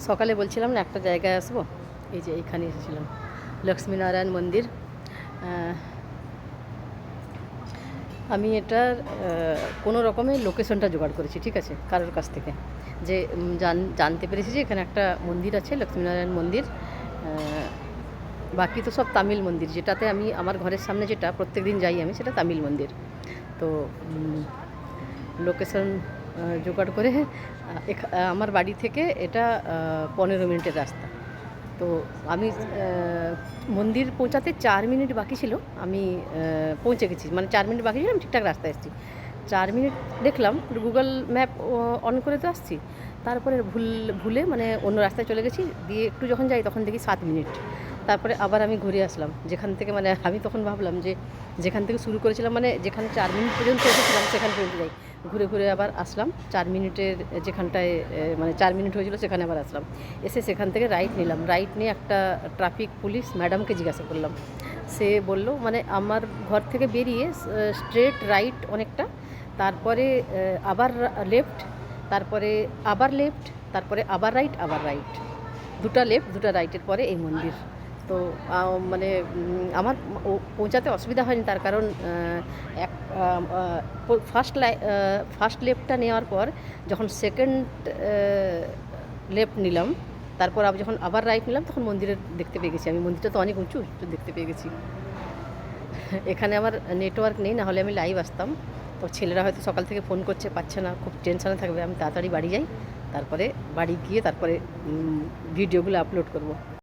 সকালে বলছিলাম না একটা জায়গায় আসবো, এই যে এইখানে এসেছিলাম, লক্ষ্মীনারায়ণ মন্দির। আমি এটার কোনো রকমে লোকেশনটা জোগাড় করেছি, ঠিক আছে, কারোর কাছ থেকে, যে জানতে পেরেছি যে এখানে একটা মন্দির আছে, লক্ষ্মীনারায়ণ মন্দির। বাকি তো সব তামিল মন্দির, যেটাতে আমি আমার ঘরের সামনে যেটা প্রত্যেক দিন যাই আমি, সেটা তামিল মন্দির। তো লোকেশন জোগাড় করে আমার বাড়ি থেকে এটা 15 মিনিটের রাস্তা। তো আমি মন্দির পৌঁছাতে 4 মিনিট বাকি ছিল, আমি পৌঁছে গেছি, মানে 4 মিনিট বাকি ছিল, আমি ঠিকঠাক রাস্তায় এসেছি। 4 মিনিট দেখলাম, গুগল ম্যাপ অন করে তো আসছি, তারপরে ভুলে মানে অন্য রাস্তায় চলে গেছি, দিয়ে একটু যখন যাই তখন দেখি 7 মিনিট। তারপরে আবার আমি ঘুরে আসলাম যেখান থেকে, মানে আমি তখন ভাবলাম যে যেখান থেকে শুরু করেছিলাম, মানে যেখানে 4 মিনিট পর্যন্ত এসেছিলাম সেখান পর্যন্ত যাই, ঘুরে ঘুরে আবার আসলাম 4 মিনিটের যেখানটায়, মানে 4 মিনিট হয়েছিল সেখানে আবার আসলাম। এসে সেখান থেকে রাইট নিলাম, রাইট নিয়ে একটা ট্রাফিক পুলিশ ম্যাডামকে জিজ্ঞাসা করলাম। সে বলল, মানে আমার ঘর থেকে বেরিয়ে স্ট্রেট রাইট অনেকটা, তারপরে আবার লেফট, তারপরে আবার লেফট, তারপরে আবার রাইট, আবার রাইট, দুটো লেফট দুটো রাইটের পরে এই মন্দির। তো মানে আমার পৌঁছাতে অসুবিধা হয়নি, তার কারণ এক ফার্স্ট লেফটটা নেওয়ার পর যখন সেকেন্ড লেফট নিলাম, তারপর যখন আবার রাইট নিলাম, তখন মন্দিরের দেখতে পেয়ে গেছি আমি, মন্দিরটা তো অনেক উঁচু, তো দেখতে পেয়ে গেছি। এখানে আমার নেটওয়ার্ক নেই, না হলে আমি লাইভ আসতাম। তো ছেলেরা হয়তো সকাল থেকে ফোন করছে, পাচ্ছে না, খুব টেনশনে থাকবে। আমি তাড়াতাড়ি বাড়ি যাই, তারপরে বাড়ি গিয়ে তারপরে ভিডিওগুলো আপলোড করব।